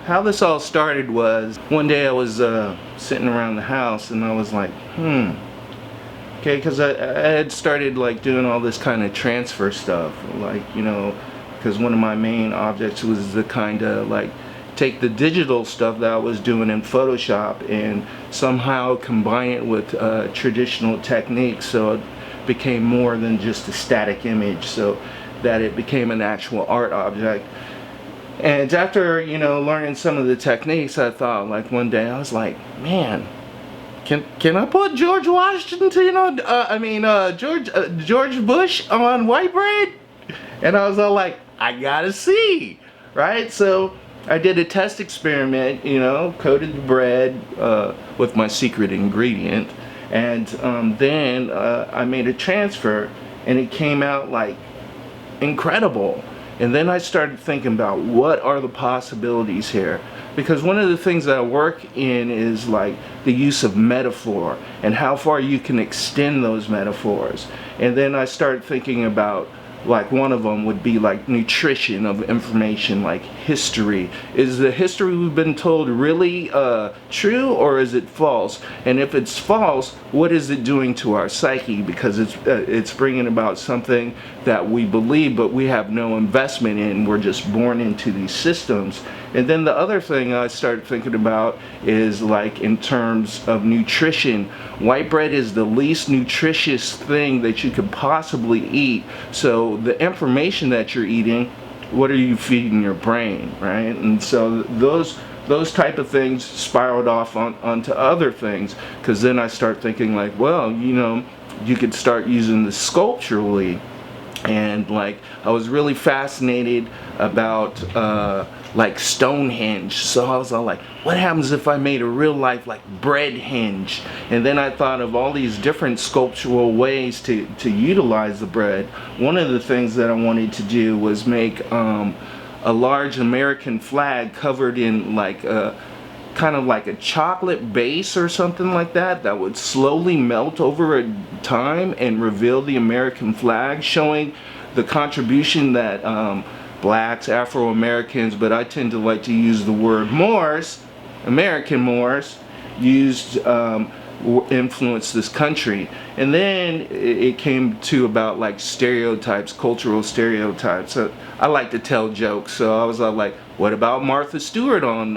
how this all started was one day I was sitting around the house and I was like, okay, because I had started like doing all this kind of transfer stuff, like, you know, because one of my main objects was to kind of like take the digital stuff that I was doing in Photoshop and somehow combine it with traditional techniques, so it became more than just a static image, so that it became an actual art object. And after, you know, learning some of the techniques, I thought, like, one day I was like, man, can I put George Washington on, George Bush on white bread? And I was all like, I gotta see, right? So I did a test experiment, you know, coated the bread with my secret ingredient, and then I made a transfer, and it came out like incredible. And then I started thinking about what are the possibilities here, because one of the things that I work in is like the use of metaphor and how far you can extend those metaphors. And then I started thinking about, like, one of them would be like nutrition of information, like history. Is the history we've been told really true, or is it false? And if it's false, what is it doing to our psyche? Because it's bringing about something that we believe but we have no investment in. We're just born into these systems. And then the other thing I started thinking about is, like, in terms of nutrition, white bread is the least nutritious thing that you could possibly eat. So the information that you're eating, what are you feeding your brain, right? And so those type of things spiraled off onto other things, because then I start thinking, like, well, you know, you could start using this sculpturally. And like, I was really fascinated about like Stonehenge, so I was all like, what happens if I made a real life like bread henge? And then I thought of all these different sculptural ways to utilize the bread. One of the things that I wanted to do was make a large American flag covered in like kind of like a chocolate base or something like that, that would slowly melt over a time and reveal the American flag, showing the contribution that blacks, Afro-Americans, but I tend to like to use the word Moors, American Moors, used influenced this country. And then it came to about like stereotypes, cultural stereotypes. So I like to tell jokes, so I was like, what about Martha Stewart on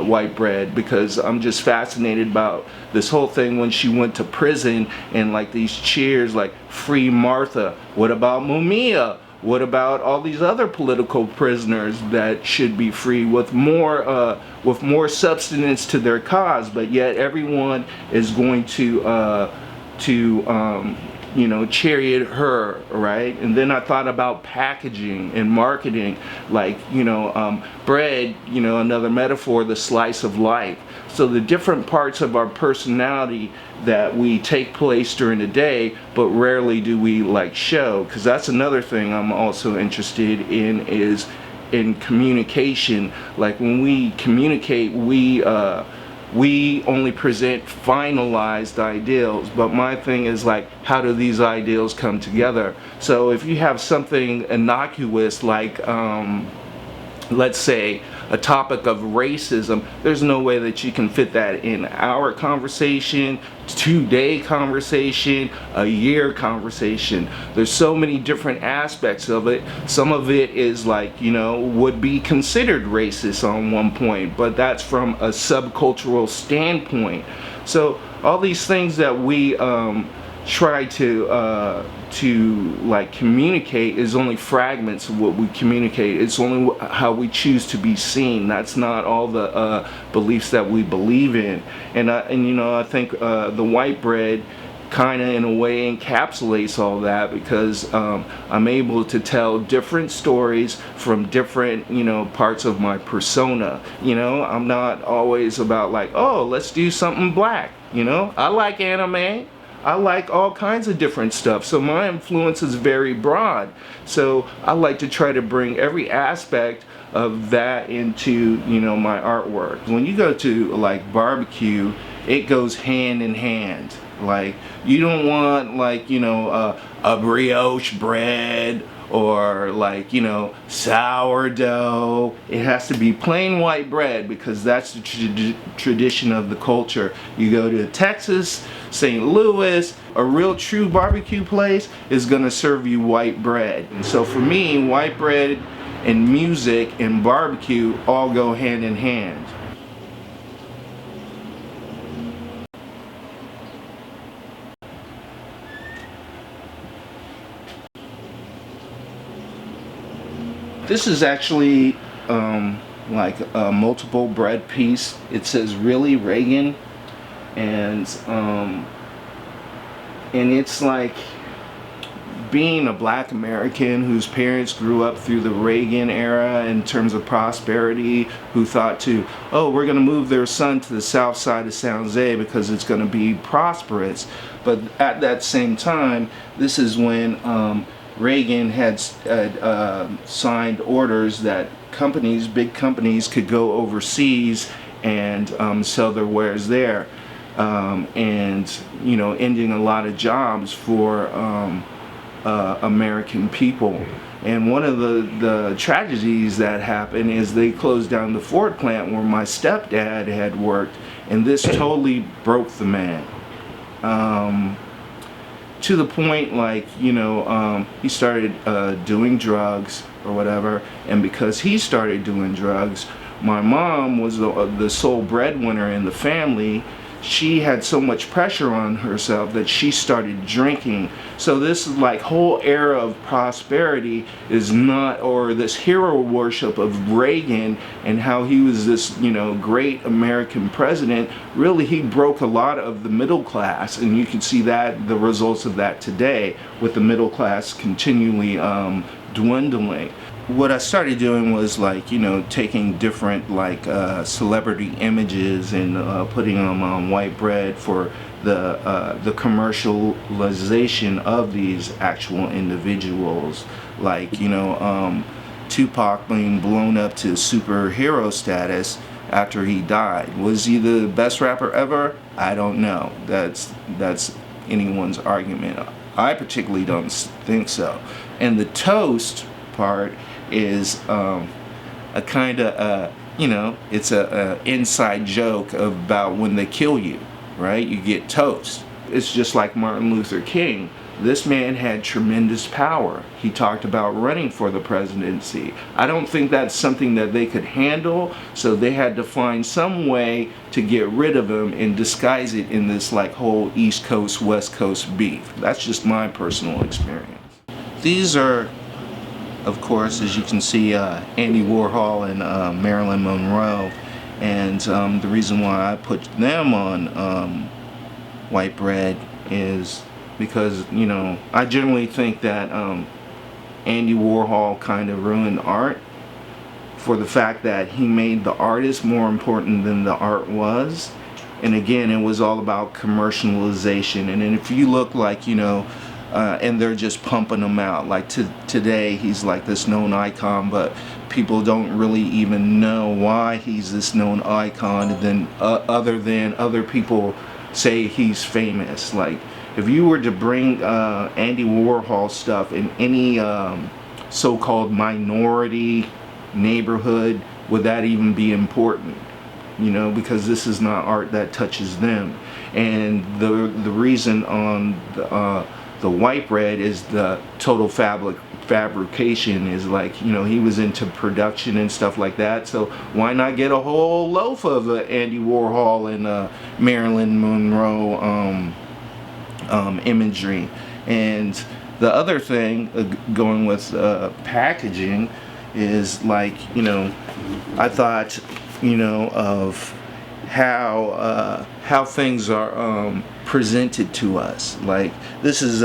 white bread? Because I'm just fascinated about this whole thing when she went to prison and like these cheers like free Martha. What about Mumia? What about all these other political prisoners that should be free with more substance to their cause, but yet everyone is going to you know, chariot her, right? And then I thought about packaging and marketing, like, you know, bread, you know, another metaphor, the slice of life. So the different parts of our personality that we take place during the day, but rarely do we like show, because that's another thing I'm also interested in, is in communication. Like, when we communicate, we only present finalized ideals, but my thing is like, how do these ideals come together? So if you have something innocuous like let's say a topic of racism, there's no way that you can fit that in our conversation, 2-day conversation, a year conversation. There's so many different aspects of it. Some of it is like, you know, would be considered racist on one point, but that's from a subcultural standpoint. So all these things that we try to like communicate is only fragments of what we communicate. It's only how we choose to be seen. That's not all the beliefs that we believe in. And you know, I think the white bread kind of in a way encapsulates all that, because I'm able to tell different stories from different, you know, parts of my persona. You know, I'm not always about like, oh, let's do something black. You know, I like anime. I like all kinds of different stuff, so my influence is very broad. So I like to try to bring every aspect of that into, you know, my artwork. When you go to like barbecue, it goes hand in hand. Like, you don't want, like, you know, a brioche bread or, like, you know, sourdough. It has to be plain white bread because that's the tradition of the culture. You go to Texas, St. Louis, a real true barbecue place is gonna serve you white bread. And so for me, white bread and music and barbecue all go hand in hand. This is actually like a multiple bread piece. It says "Really Reagan," and it's like being a black American whose parents grew up through the Reagan era in terms of prosperity, who thought to, oh, we're going to move their son to the south side of San Jose because it's going to be prosperous. But at that same time, this is when Reagan had signed orders that companies, big companies, could go overseas and sell their wares there, and you know, ending a lot of jobs for American people. And one of the tragedies that happened is they closed down the Ford plant where my stepdad had worked, and this totally broke the man. To the point, like, you know, he started doing drugs or whatever, and because he started doing drugs, my mom was the sole breadwinner in the family. She had so much pressure on herself that she started drinking. So this like whole era of prosperity is not, or this hero worship of Reagan and how he was this, you know, great American president. Really, he broke a lot of the middle class, and you can see that the results of that today with the middle class continually dwindling. What I started doing was, like, you know, taking different like celebrity images and putting them on white bread for the commercialization of these actual individuals. Like, you know, Tupac being blown up to superhero status after he died. Was he the best rapper ever? I don't know. That's anyone's argument. I particularly don't think so. And the toast part is a kind of you know, it's a inside joke about when they kill you, right? You get toast. It's just like Martin Luther King. This man had tremendous power. He talked about running for the presidency. I don't think that's something that they could handle, so they had to find some way to get rid of him and disguise it in this like whole East Coast, West Coast beef. That's just my personal experience. These are, of course, as you can see, Andy Warhol and Marilyn Monroe, and the reason why I put them on white bread is because, you know, I generally think that Andy Warhol kind of ruined art for the fact that he made the artist more important than the art was. And again, it was all about commercialization. And then if you look, like, you know, and they're just pumping him out. Like today, he's like this known icon, but people don't really even know why he's this known icon, and then other than other people say he's famous. Like, if you were to bring Andy Warhol stuff in any so-called minority neighborhood, would that even be important? You know, because this is not art that touches them. And the reason on the white bread is the total fabrication is, like, you know, he was into production and stuff like that, so why not get a whole loaf of Andy Warhol and Marilyn Monroe imagery. And the other thing going with packaging is, like, you know, I thought, you know, of how things are presented to us. Like, this is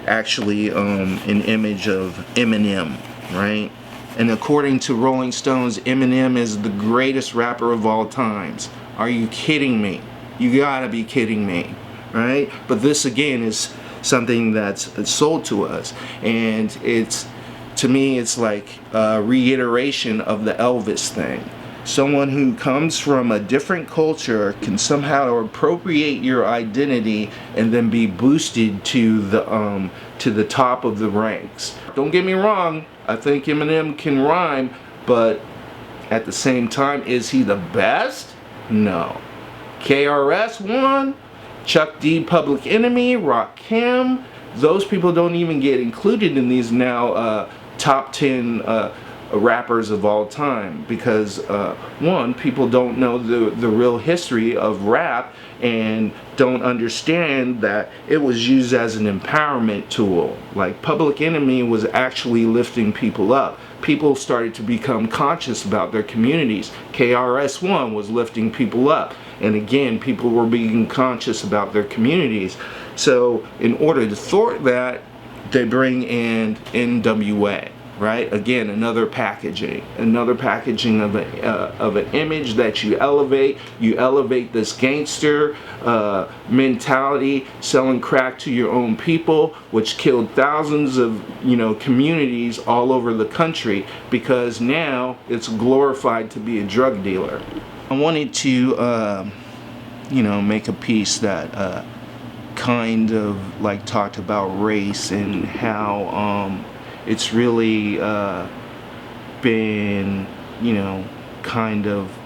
actually an image of Eminem, right? And according to Rolling Stones, Eminem is the greatest rapper of all times. Are you kidding me? You gotta be kidding me, right? But this again is something that's sold to us, and it's, to me, it's like a reiteration of the Elvis thing. someone who comes from a different culture can somehow appropriate your identity and then be boosted to the top of the ranks. Don't get me wrong, I think Eminem can rhyme, but at the same time, is he the best? No. KRS-One, Chuck D, Public Enemy, Rakim, those people don't even get included in these now top 10 rappers of all time, because one, people don't know the real history of rap and don't understand that it was used as an empowerment tool. Like, Public Enemy was actually lifting people up. People started to become conscious about their communities. KRS-One was lifting people up, and again, people were being conscious about their communities. So in order to thwart that, they bring in NWA. Right? Again, another packaging of an image that you elevate. You elevate this gangster mentality, selling crack to your own people, which killed thousands of communities all over the country, because now it's glorified to be a drug dealer. I wanted to make a piece that kind of like talked about race and how it's really been, kind of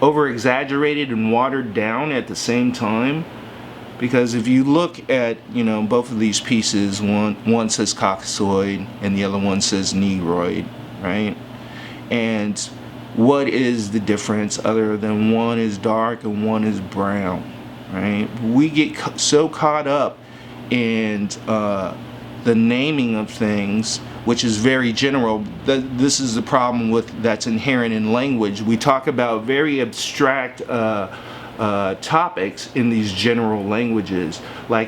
over-exaggerated and watered down at the same time. Because if you look at, both of these pieces, one says Caucasoid and the other one says Negroid, right? And what is the difference other than one is dark and one is brown, right? We get so caught up in the naming of things, which is very general. This is the problem that's inherent in language. We talk about very abstract topics in these general languages. Like,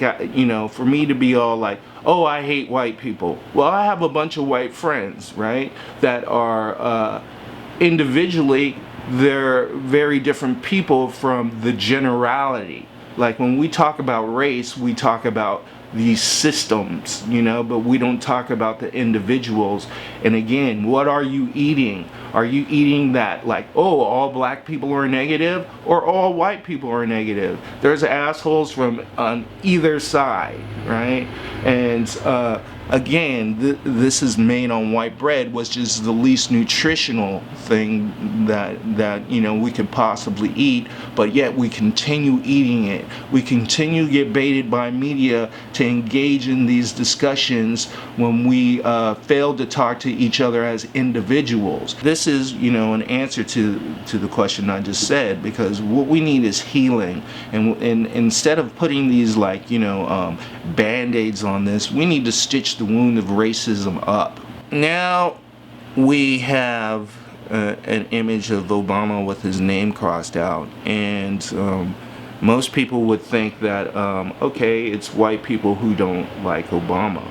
for me to be all like, oh, I hate white people. Well, I have a bunch of white friends, right, that are individually, they're very different people from the generality. Like, when we talk about race, we talk about these systems, but we don't talk about the individuals. And again, what are you eating? Are you eating that, like, oh, all black people are negative or all white people are negative? There's assholes from on either side, right? And again, this is made on white bread, which is the least nutritional thing that we could possibly eat, but yet we continue eating it. We continue to get baited by media to engage in these discussions when we fail to talk to each other as individuals. This is, an answer to the question I just said, because what we need is healing, and instead of putting these like band-aids on this, we need to stitch the wound of racism up. Now we have an image of Obama with his name crossed out, and most people would think that okay, it's white people who don't like Obama.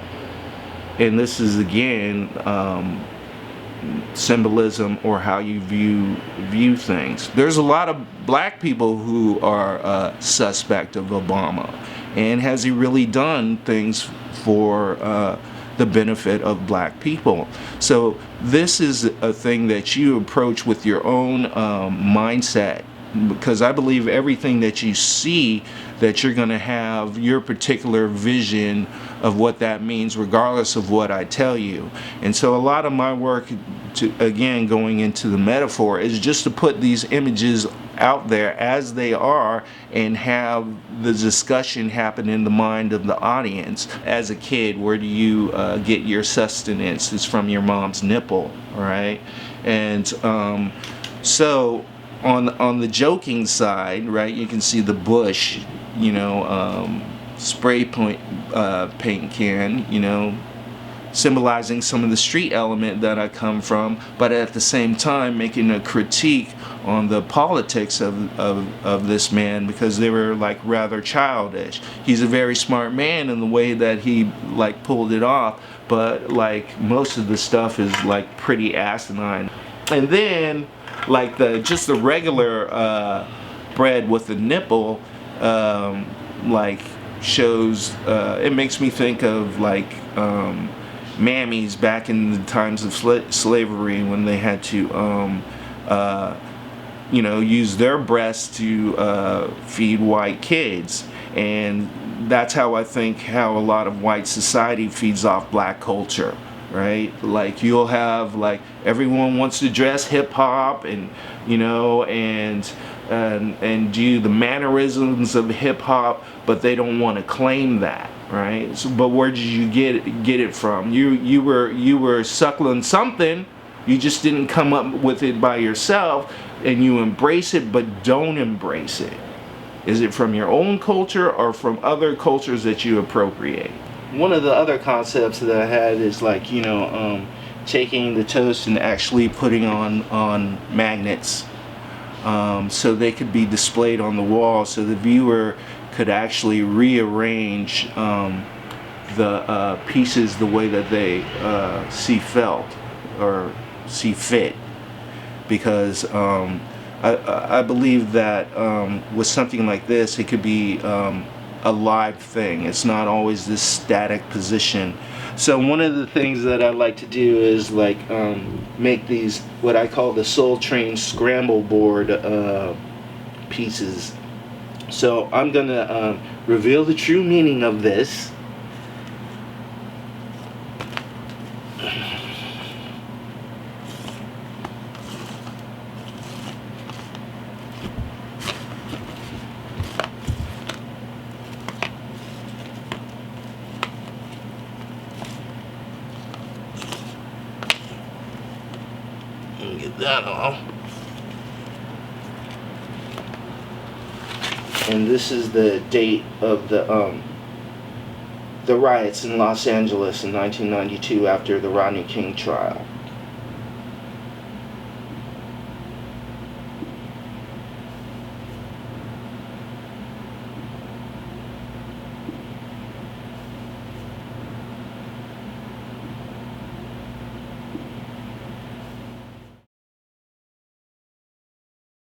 And this is again symbolism, or how you view things. There's a lot of black people who are suspect of Obama, and has he really done things for the benefit of black people? So this is a thing that you approach with your own mindset, because I believe everything that you see, that you're going to have your particular vision of what that means, regardless of what I tell you. And so a lot of my work, again, going into the metaphor, is just to put these images out there as they are and have the discussion happen in the mind of the audience. As a kid, where do you get your sustenance? It's from your mom's nipple, right? And so on the joking side, right, you can see the bush, spray paint can, symbolizing some of the street element that I come from, but at the same time making a critique on the politics of this man, because they were like rather childish. He's a very smart man in the way that he like pulled it off, but like most of the stuff is like pretty asinine. And then like just the regular bread with the nipple, like shows, it makes me think of like mammies back in the times of slavery, when they had to you know, use their breasts to feed white kids. And that's how I think how a lot of white society feeds off black culture, right? Like you'll have like everyone wants to dress hip hop and, you know, and do the mannerisms of hip hop, but they don't want to claim that, right? So, but where did you get it from? You were suckling something, you just didn't come up with it by yourself, and you embrace it but don't embrace it. Is it from your own culture or from other cultures that you appropriate? One of the other concepts that I had is like, you know, taking the toast and actually putting on magnets, so they could be displayed on the wall, so the viewer could actually rearrange the pieces the way that they see felt or see fit. Because I believe that with something like this, it could be a live thing. It's not always this static position. So one of the things that I like to do is like make these what I call the Soul Train scramble board pieces. So I'm gonna reveal the true meaning of this. Get that off. And this is the date of the riots in Los Angeles in 1992 after the Rodney King trial.